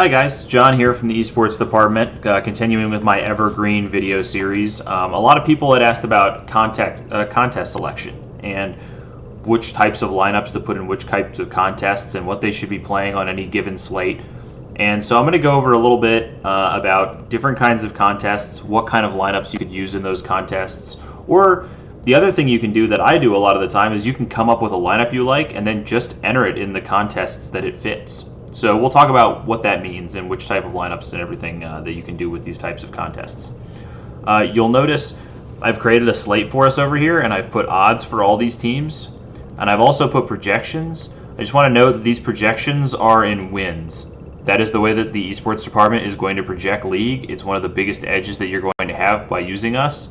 Hi guys, John here from the esports department, continuing with my Evergreen video series. A lot of people had asked about contest selection and which types of lineups to put in which types of contests and what they should be playing on any given slate. And so I'm going to go over a little bit about different kinds of contests, what kind of lineups you could use in those contests, or the other thing you can do that I do a lot of the time is you can come up with a lineup you like and then just enter it in the contests that it fits. So we'll talk about what that means and which type of lineups and everything that you can do with these types of contests. You'll notice I've created a slate for us over here, and I've put odds for all these teams, and I've also put projections. I just want to note that these projections are in wins. That is the way that the esports department is going to project League. It's one of the biggest edges that you're going to have by using us.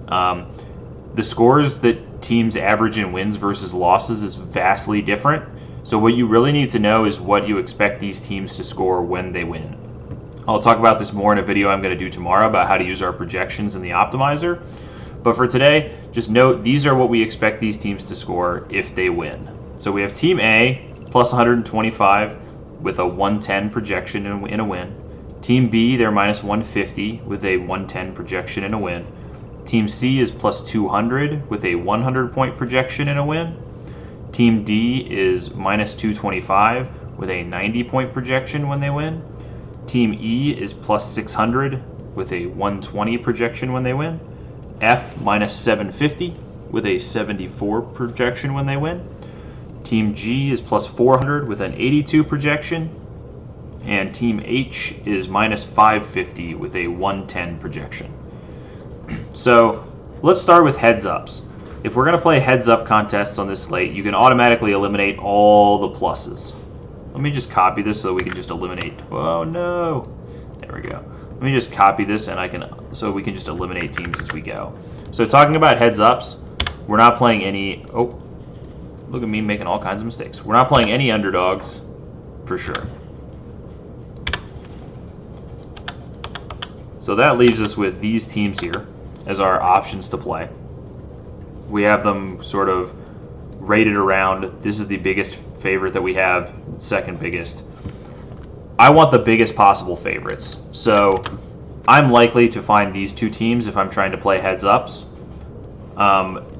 The scores that teams average in wins versus losses is vastly different. So what you really need to know is what you expect these teams to score when they win. I'll talk about this more in a video I'm going to do tomorrow about how to use our projections in the optimizer. But for today, just note these are what we expect these teams to score if they win. So we have Team A plus 125 with a 110 projection in a win. Team B, they're minus 150 with a 110 projection in a win. Team C is plus 200 with a 100-point projection in a win. Team D is minus 225 with a 90-point projection when they win. Team E is plus 600 with a 120 projection when they win. F minus 750 with a 74 projection when they win. Team G is plus 400 with an 82 projection. And Team H is minus 550 with a 110 projection. So let's start with heads ups. If we're going to play heads-up contests on this slate, you can automatically eliminate all the pluses. Let me just copy this so we can just eliminate. Oh no! There we go. Let me just copy this so we can just eliminate teams as we go. So talking about heads-ups, we're not playing any. Oh, look at me making all kinds of mistakes. We're not playing any underdogs, for sure. So that leaves us with these teams here as our options to play. We have them sort of rated around. This is the biggest favorite that we have, second biggest. I want the biggest possible favorites. So I'm likely to find these two teams if I'm trying to play heads-ups.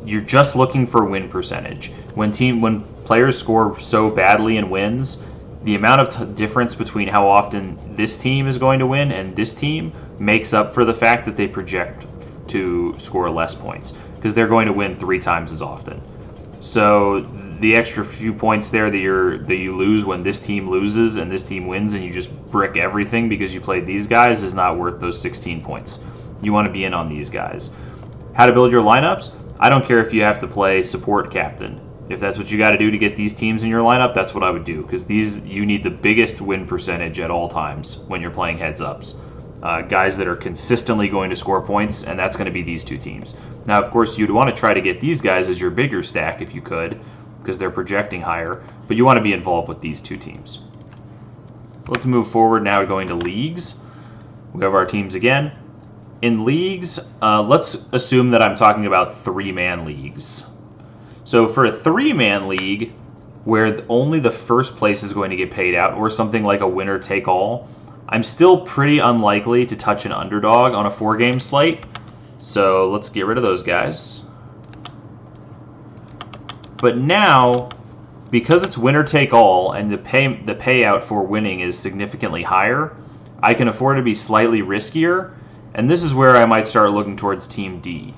You're just looking for win percentage. When players score so badly in wins, the amount of difference between how often this team is going to win and this team makes up for the fact that they project to score less points, because they're going to win 3 times as often. So the extra few points there that you lose when this team loses and this team wins and you just brick everything because you played these guys is not worth those 16 points. You want to be in on these guys. How to build your lineups? I don't care if you have to play support captain. If that's what you got to do to get these teams in your lineup, that's what I would do, because you need the biggest win percentage at all times when you're playing heads-ups. Guys that are consistently going to score points, and that's going to be these two teams. Now, of course, you'd want to try to get these guys as your bigger stack if you could, because they're projecting higher, but you want to be involved with these two teams. Let's move forward now going to leagues. We have our teams again. In leagues, let's assume that I'm talking about 3-man leagues. So for a 3-man league, where only the first place is going to get paid out, or something like a winner-take-all, I'm still pretty unlikely to touch an underdog on a 4-game slate, so let's get rid of those guys. But now, because it's winner-take-all and the payout for winning is significantly higher, I can afford to be slightly riskier, and this is where I might start looking towards Team D.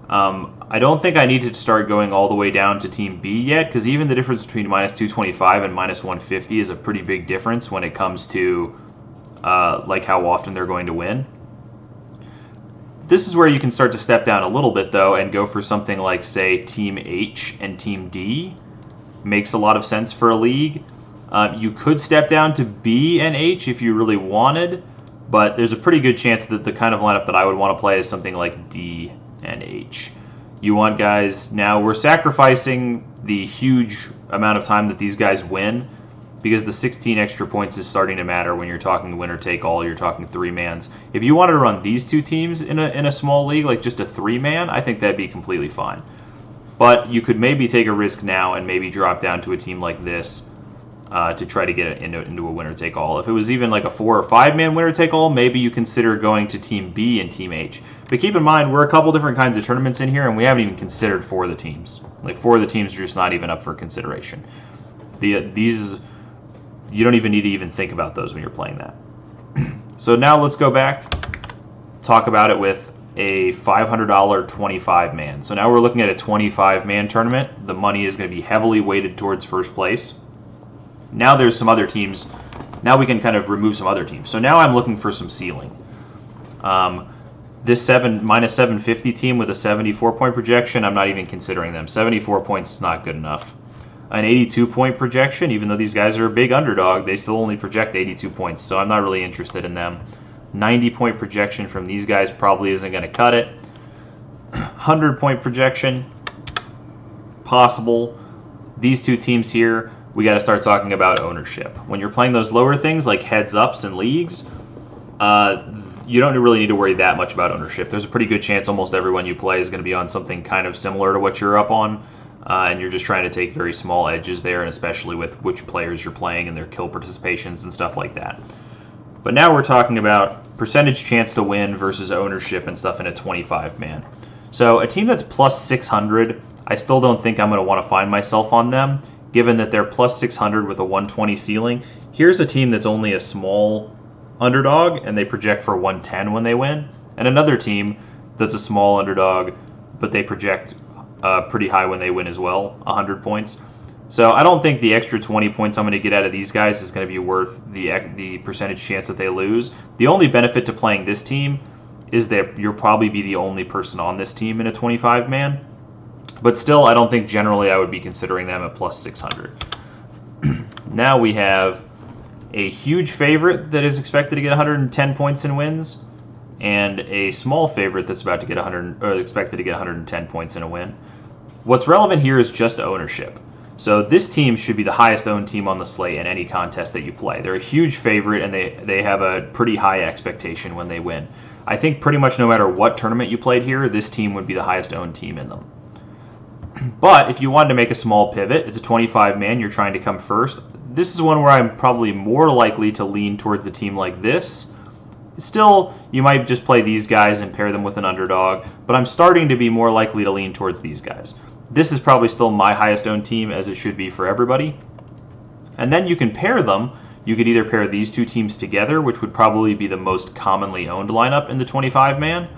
I don't think I need to start going all the way down to Team B yet, because even the difference between minus 225 and minus 150 is a pretty big difference when it comes to like how often they're going to win. This is where you can start to step down a little bit, though, and go for something like, say, Team H and Team D. Makes a lot of sense for a league. You could step down to B and H if you really wanted, but there's a pretty good chance that the kind of lineup that I would want to play is something like D and H. You want guys... Now, we're sacrificing the huge amount of time that these guys win, because the 16 extra points is starting to matter when you're talking winner-take-all, you're talking 3-mans. If you wanted to run these two teams in a small league, like just a 3-man, I think that'd be completely fine. But you could maybe take a risk now and maybe drop down to a team like this to try to get it into a winner-take-all. If it was even like a 4 or 5 man winner-take-all, maybe you consider going to Team B and Team H. But keep in mind, we're a couple different kinds of tournaments in here, and we haven't even considered 4 of the teams. Like 4 of the teams are just not even up for consideration. These, you don't even need to even think about those when you're playing that. So now let's go back, talk about it with a $500 25 man. So now we're looking at a 25 man tournament. The money is going to be heavily weighted towards first place. Now there's some other teams. Now we can kind of remove some other teams. So now I'm looking for some ceiling. This minus 750 team with a 74 point projection, I'm not even considering them. 74 points is not good enough. An 82 point projection, even though these guys are a big underdog, they still only project 82 points, so I'm not really interested in them. 90 point projection from these guys probably isn't going to cut it. 100 point projection, possible. These two teams here, we got to start talking about ownership. When you're playing those lower things like heads ups and leagues, you don't really need to worry that much about ownership. There's a pretty good chance almost everyone you play is going to be on something kind of similar to what you're up on, and you're just trying to take very small edges there, and especially with which players you're playing and their kill participations and stuff like that. But now we're talking about percentage chance to win versus ownership and stuff in a 25 man. So a team that's plus 600, I still don't think I'm going to want to find myself on them, given that they're plus 600 with a 120 ceiling. Here's a team that's only a small underdog, and they project for 110 when they win. And another team that's a small underdog, but they project pretty high when they win as well, 100 points. So I don't think the extra 20 points I'm going to get out of these guys is going to be worth the percentage chance that they lose. The only benefit to playing this team is that you'll probably be the only person on this team in a 25 man. But still, I don't think generally I would be considering them at plus 600. Now we have a huge favorite that is expected to get 110 points in wins, and a small favorite that's about to get expected to get 110 points in a win. What's relevant here is just ownership. So this team should be the highest owned team on the slate in any contest that you play. They're a huge favorite, and they have a pretty high expectation when they win. I think pretty much no matter what tournament you played here, this team would be the highest owned team in them. But if you wanted to make a small pivot, it's a 25 man, you're trying to come first. This is one where I'm probably more likely to lean towards a team like this. Still, you might just play these guys and pair them with an underdog, but I'm starting to be more likely to lean towards these guys. This is probably still my highest owned team, as it should be for everybody. And then you can pair them. You could either pair these two teams together, which would probably be the most commonly owned lineup in the 25 man,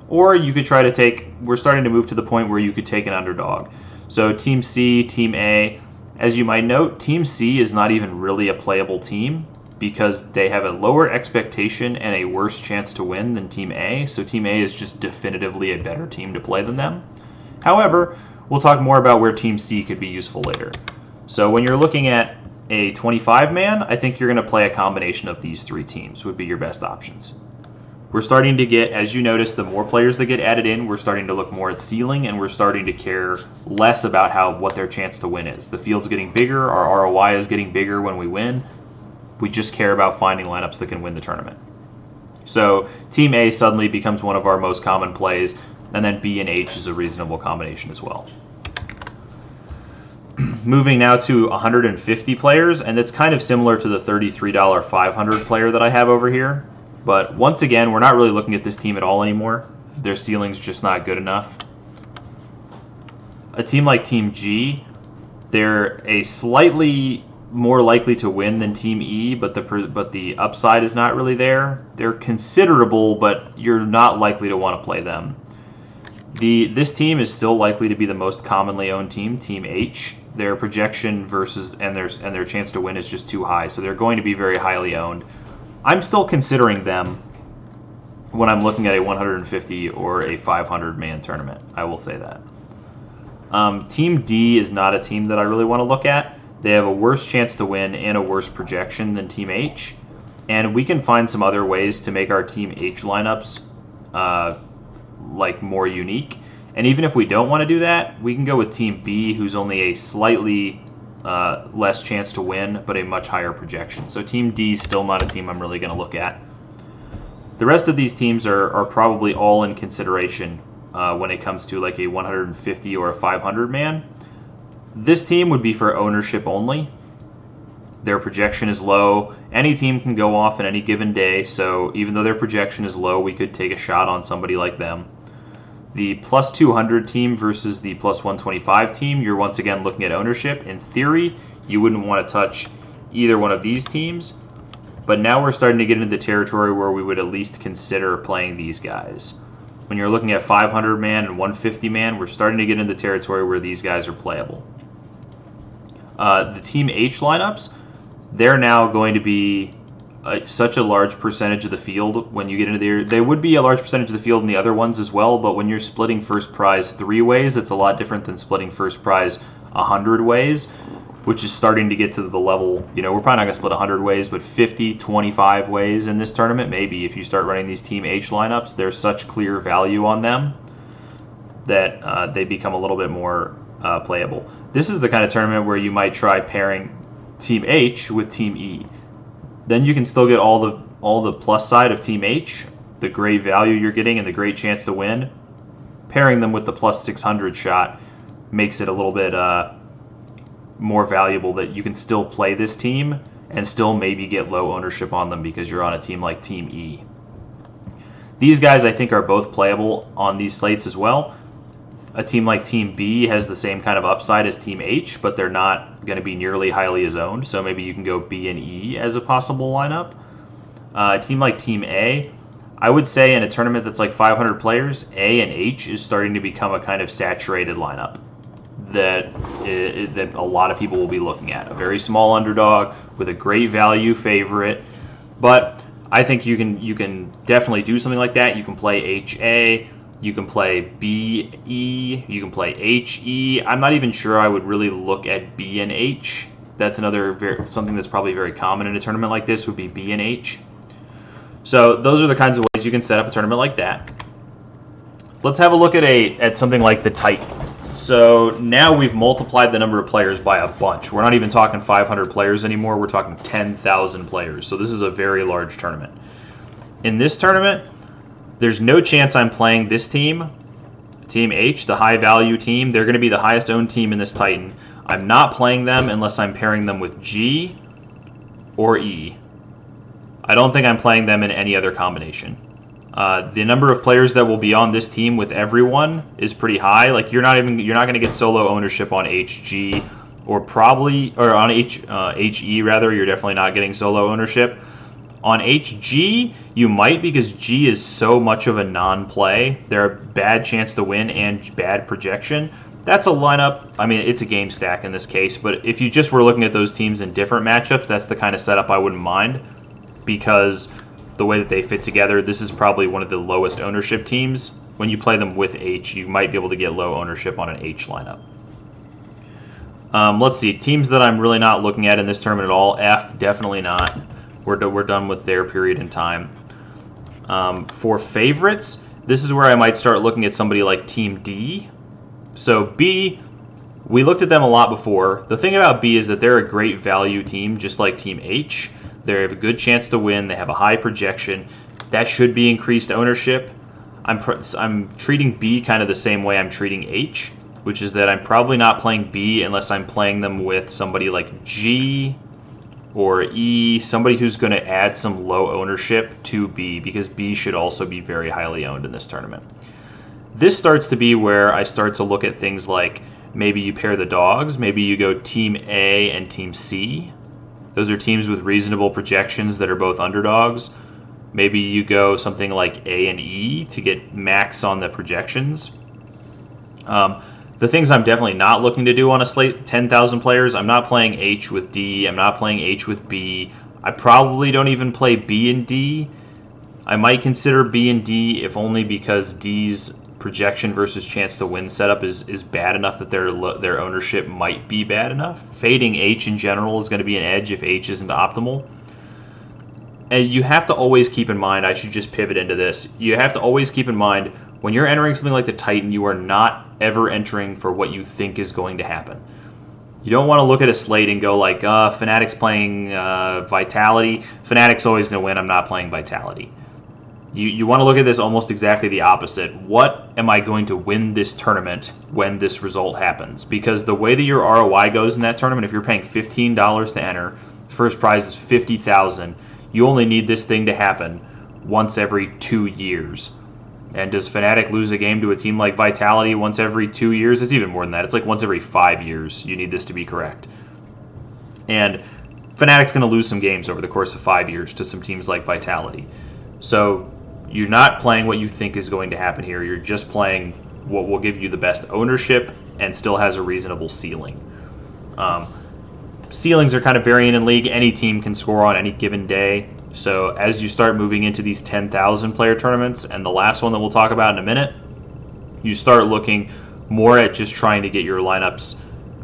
or you could try to take, we're starting to move to the point where you could take an underdog. So Team C, Team A, as you might note, Team C is not even really a playable team because they have a lower expectation and a worse chance to win than Team A. So Team A is just definitively a better team to play than them. However, we'll talk more about where Team C could be useful later. So when you're looking at a 25 man, I think you're going to play a combination of these three teams would be your best options. We're starting to get, as you notice, the more players that get added in, we're starting to look more at ceiling, and we're starting to care less about what their chance to win is. The field's getting bigger, our ROI is getting bigger when we win. We just care about finding lineups that can win the tournament. So Team A suddenly becomes one of our most common plays, and then B and H is a reasonable combination as well. Moving now to 150 players, and it's kind of similar to the $33 500 player that I have over here. But once again, we're not really looking at this team at all anymore. Their ceiling's just not good enough. A team like Team G, they're a slightly more likely to win than Team E, but the upside is not really there. They're considerable, but you're not likely to want to play them. This team is still likely to be the most commonly owned team, Team H. Their projection and their chance to win is just too high, so they're going to be very highly owned. I'm still considering them when I'm looking at a 150 or a 500 man tournament. I will say that. Team D is not a team that I really want to look at. They have a worse chance to win and a worse projection than Team H. And we can find some other ways to make our Team H lineups more unique. And even if we don't want to do that, we can go with Team B, who's only a slightly less chance to win, but a much higher projection. So Team D is still not a team I'm really going to look at. The rest of these teams are probably all in consideration when it comes to like a 150 or a 500 man. This team would be for ownership only. Their projection is low. Any team can go off in any given day, so even though their projection is low, we could take a shot on somebody like them. The plus 200 team versus the plus 125 team, you're once again looking at ownership. In theory, you wouldn't want to touch either one of these teams, but now we're starting to get into the territory where we would at least consider playing these guys. When you're looking at 500 man and 150 man, we're starting to get into the territory where these guys are playable. The Team H lineups, they're now going to be such a large percentage of the field when you get into there. They would be a large percentage of the field in the other ones as well, but when you're splitting first prize 3 ways, it's a lot different than splitting first prize 100 ways, which is starting to get to the level, we're probably not going to split 100 ways, but 50, 25 ways in this tournament, maybe if you start running these Team H lineups, there's such clear value on them that they become a little bit more playable. This is the kind of tournament where you might try pairing Team H with Team E. Then you can still get all the plus side of Team H, the great value you're getting and the great chance to win. Pairing them with the plus 600 shot makes it a little bit more valuable that you can still play this team and still maybe get low ownership on them because you're on a team like Team E. These guys, I think, are both playable on these slates as well. A team like Team B has the same kind of upside as Team H, but they're not going to be nearly highly as owned, so maybe you can go B and E as a possible lineup. A team like Team A, I would say in a tournament that's like 500 players, A and H is starting to become a kind of saturated lineup that a lot of people will be looking at. A very small underdog with a great value favorite, but I think you can definitely do something like that. You can play HA, you can play BE, you can play HE. I'm not even sure I would really look at B and H. That's something that's probably very common in a tournament like this would be B and H. So those are the kinds of ways you can set up a tournament like that. Let's have a look at something like the Titan. So now we've multiplied the number of players by a bunch. We're not even talking 500 players anymore. We're talking 10,000 players. So this is a very large tournament. In this tournament, there's no chance I'm playing this team, Team H, the high value team. They're going to be the highest owned team in this Titan. I'm not playing them unless I'm pairing them with G or E. I don't think I'm playing them in any other combination. The number of players that will be on this team with everyone is pretty high. Like you're not going to get solo ownership on HG or on HE rather. You're definitely not getting solo ownership. On HG, you might because G is so much of a non-play. They're a bad chance to win and bad projection. That's a lineup. I mean, it's a game stack in this case, but if you just were looking at those teams in different matchups, that's the kind of setup I wouldn't mind because the way that they fit together, this is probably one of the lowest ownership teams. When you play them with H, you might be able to get low ownership on an H lineup. Let's see. Teams that I'm really not looking at in this tournament at all. F, definitely not. We're done with their period in time. For favorites, this is where I might start looking at somebody like Team D. So B, we looked at them a lot before. The thing about B is that they're a great value team, just like Team H. They have a good chance to win. They have a high projection. That should be increased ownership. I'm treating B kind of the same way I'm treating H, which is that I'm probably not playing B unless I'm playing them with somebody like G or E, somebody who's going to add some low ownership to B, because B should also be very highly owned in this tournament. This starts to be where I start to look at things like maybe you pair the dogs, maybe you go Team A and Team C. Those are teams with reasonable projections that are both underdogs. Maybe you go something like A and E to get max on the projections. The things I'm definitely not looking to do on a slate, 10,000 players, I'm not playing H with D. I'm not playing H with B. I probably don't even play B and D. I might consider B and D if only because D's projection versus chance to win setup is bad enough that their ownership might be bad enough. Fading H in general is going to be an edge if H isn't optimal. And you have to always keep in mind, I should just pivot into this, you have to always keep in mind when you're entering something like the Titan, you are not ever entering for what you think is going to happen. You don't want to look at a slate and go like, Fnatic's playing Vitality. Fnatic's always going to win. I'm not playing Vitality. You want to look at this almost exactly the opposite. What am I going to win this tournament when this result happens? Because the way that your ROI goes in that tournament, if you're paying $15 to enter, first prize is 50,000. You only need this thing to happen once every 2 years. And does Fnatic lose a game to a team like Vitality once every 2 years? It's even more than that. It's like once every 5 years you need this to be correct. And Fnatic's going to lose some games over the course of 5 years to some teams like Vitality. So you're not playing what you think is going to happen here. You're just playing what will give you the best ownership and still has a reasonable ceiling. Ceilings are kind of varying in League. Any team can score on any given day. So as you start moving into these 10,000 player tournaments, and the last one that we'll talk about in a minute, you start looking more at just trying to get your lineups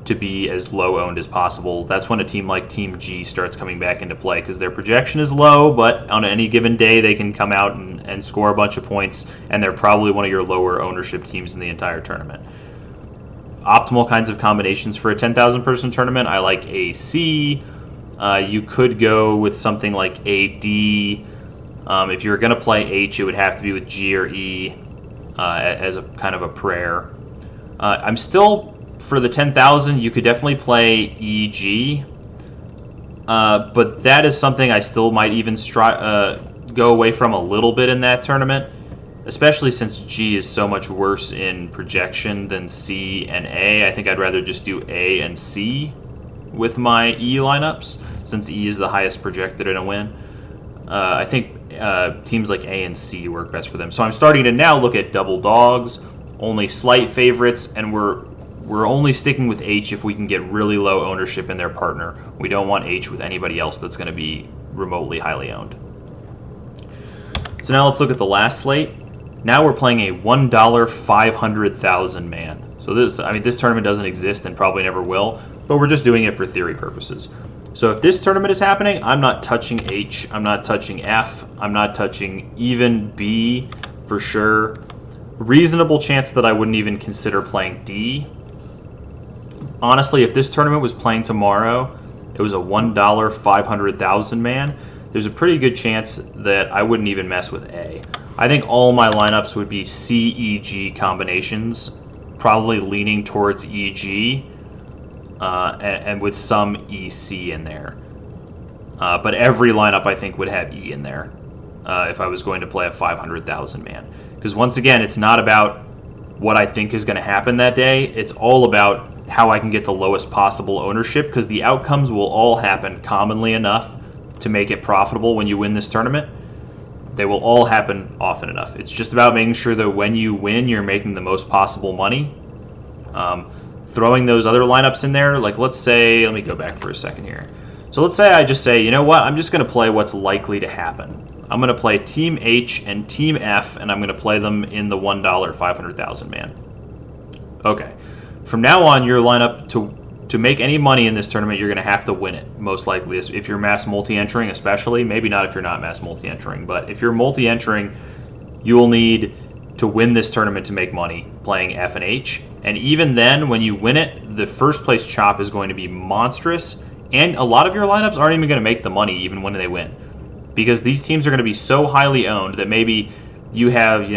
to be as low owned as possible. That's when a team like Team G starts coming back into play, because their projection is low, but on any given day they can come out and score a bunch of points, and they're probably one of your lower ownership teams in the entire tournament. Optimal kinds of combinations for a 10,000 person tournament, I like AC. You could go with something like AD. If you're going to play H, it would have to be with G or E as a kind of a prayer. I'm still, for the 10,000, you could definitely play EG. But that is something I still might even go away from a little bit in that tournament, especially since G is so much worse in projection than C and A. I think I'd rather just do A and C with my E lineups, since E is the highest projected in a win. I think teams like A and C work best for them. So I'm starting to now look at double dogs, only slight favorites, and we're only sticking with H if we can get really low ownership in their partner. We don't want H with anybody else that's going to be remotely highly owned. So now let's look at the last slate. Now we're playing a $1 500,000 man. So this tournament doesn't exist and probably never will, but we're just doing it for theory purposes. So if this tournament is happening, I'm not touching H, I'm not touching F, I'm not touching even B for sure. Reasonable chance that I wouldn't even consider playing D. Honestly, if this tournament was playing tomorrow, it was a $1 500,000 man, there's a pretty good chance that I wouldn't even mess with A. I think all my lineups would be C-E-G combinations, probably leaning towards EG, and with some EC in there. But every lineup I think would have E in there if I was going to play a 500,000 man. Because once again, it's not about what I think is going to happen that day. It's all about how I can get the lowest possible ownership, because the outcomes will all happen commonly enough to make it profitable when you win this tournament. They will all happen often enough. It's just about making sure that when you win, you're making the most possible money. Throwing those other lineups in there, like let's say, let me go back for a second here. So let's say I just say, you know what, I'm just going to play what's likely to happen. I'm going to play Team H and Team F, and I'm going to play them in the $1 500,000 man. Okay. From now on, your lineup, to make any money in this tournament, you're going to have to win it, most likely. If you're mass multi-entering especially, maybe not if you're not mass multi-entering, but if you're multi-entering, you will need to win this tournament to make money playing F and H. And even then, when you win it, the first place chop is going to be monstrous, and a lot of your lineups aren't even going to make the money even when they win, because these teams are going to be so highly owned that maybe you have,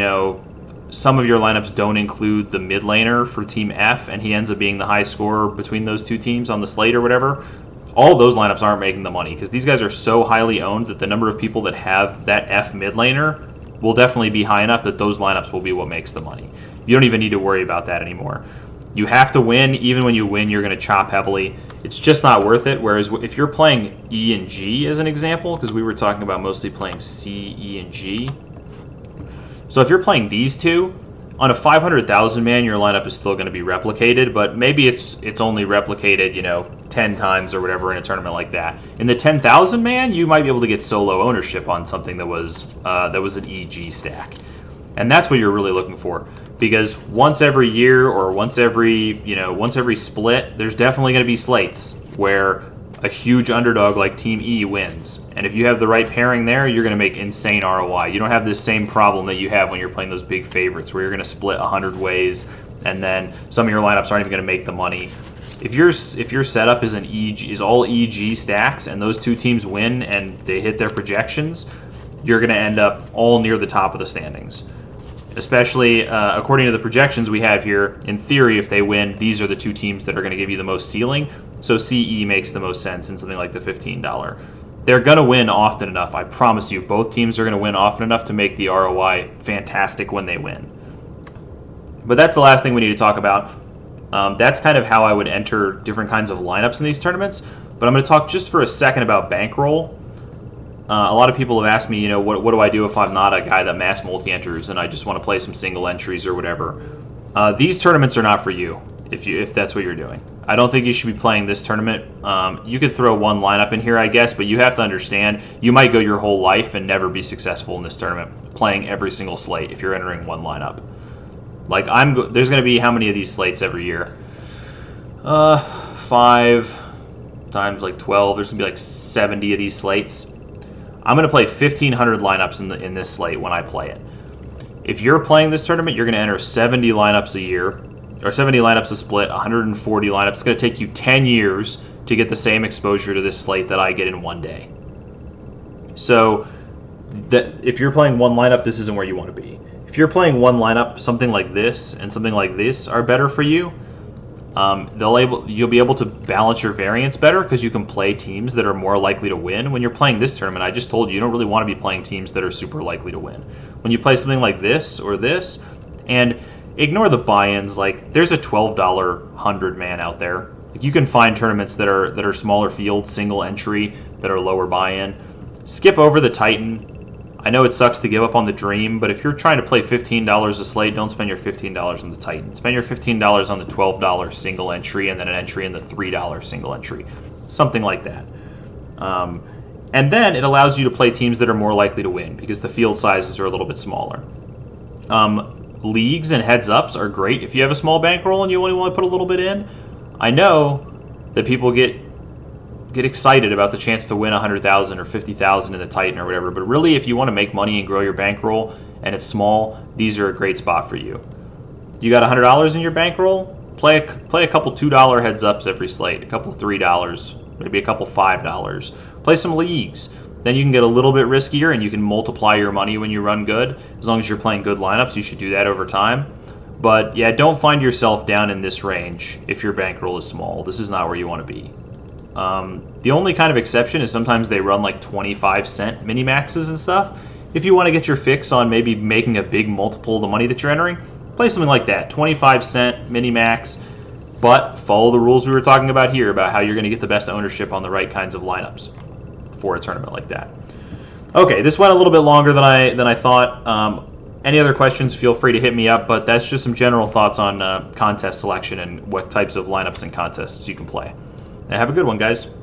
some of your lineups don't include the mid laner for Team F, and he ends up being the high scorer between those two teams on the slate or whatever. All those lineups aren't making the money because these guys are so highly owned that the number of people that have that F mid laner will definitely be high enough that those lineups will be what makes the money. You don't even need to worry about that anymore. You have to win. Even when you win, you're going to chop heavily. It's just not worth it. Whereas if you're playing E and G as an example, because we were talking about mostly playing C, E, and G. So if you're playing these two, on a 500,000 man, your lineup is still going to be replicated, but maybe it's only replicated, 10 times or whatever in a tournament like that. In the 10,000 man, you might be able to get solo ownership on something that was an EG stack, and that's what you're really looking for. Because once every year or once every split, there's definitely going to be slates where a huge underdog like Team E wins. And if you have the right pairing there, you're going to make insane ROI. You don't have this same problem that you have when you're playing those big favorites where you're going to split 100 ways and then some of your lineups aren't even going to make the money. If your setup is all EG stacks and those two teams win and they hit their projections, you're going to end up all near the top of the standings. Especially according to the projections we have here, in theory, if they win, these are the two teams that are going to give you the most ceiling. So CE makes the most sense in something like the $15. They're going to win often enough. I promise you, both teams are going to win often enough to make the ROI fantastic when they win. But that's the last thing we need to talk about. That's kind of how I would enter different kinds of lineups in these tournaments. But I'm going to talk just for a second about bankroll. A lot of people have asked me, what do I do if I'm not a guy that mass multi-enters and I just want to play some single entries or whatever. These tournaments are not for you if that's what you're doing. I don't think you should be playing this tournament. You could throw one lineup in here, I guess, but you have to understand you might go your whole life and never be successful in this tournament playing every single slate if you're entering one lineup. Like there's going to be how many of these slates every year? 5 times like 12. There's going to be like 70 of these slates. I'm going to play 1,500 lineups in this slate when I play it. If you're playing this tournament, you're going to enter 70 lineups a year, or 70 lineups a split, 140 lineups. It's going to take you 10 years to get the same exposure to this slate that I get in one day. So that if you're playing one lineup, this isn't where you want to be. If you're playing one lineup, something like this and something like this are better for you. You'll be able to balance your variance better because you can play teams that are more likely to win. When you're playing this tournament, I just told you don't really want to be playing teams that are super likely to win. When you play something like this or this, and ignore the buy-ins, like there's a $12 100-man out there. Like you can find tournaments that are smaller field, single entry, that are lower buy-in. Skip over the Titan. I know it sucks to give up on the Dream, but if you're trying to play $15 a slate, don't spend your $15 on the Titan. Spend your $15 on the $12 single entry and then an entry in the $3 single entry. Something like that. And then it allows you to play teams that are more likely to win because the field sizes are a little bit smaller. Leagues and heads-ups are great if you have a small bankroll and you only want to put a little bit in. I know that people get excited about the chance to win 100,000 or 50,000 in the Titan or whatever, but really if you want to make money and grow your bankroll and it's small, these are a great spot for you. You got $100 in your bankroll? Play a couple $2 heads ups every slate, a couple $3, maybe a couple $5. Play some leagues. Then you can get a little bit riskier and you can multiply your money when you run good. As long as you're playing good lineups, you should do that over time. But yeah, don't find yourself down in this range if your bankroll is small. This is not where you want to be. The only kind of exception is sometimes they run like 25-cent mini maxes and stuff. If you want to get your fix on maybe making a big multiple of the money that you're entering, play something like that, 25-cent mini max, but follow the rules we were talking about here about how you're going to get the best ownership on the right kinds of lineups for a tournament like that. Okay, this went a little bit longer than I thought. Any other questions, feel free to hit me up, but that's just some general thoughts on contest selection and what types of lineups and contests you can play. And have a good one, guys.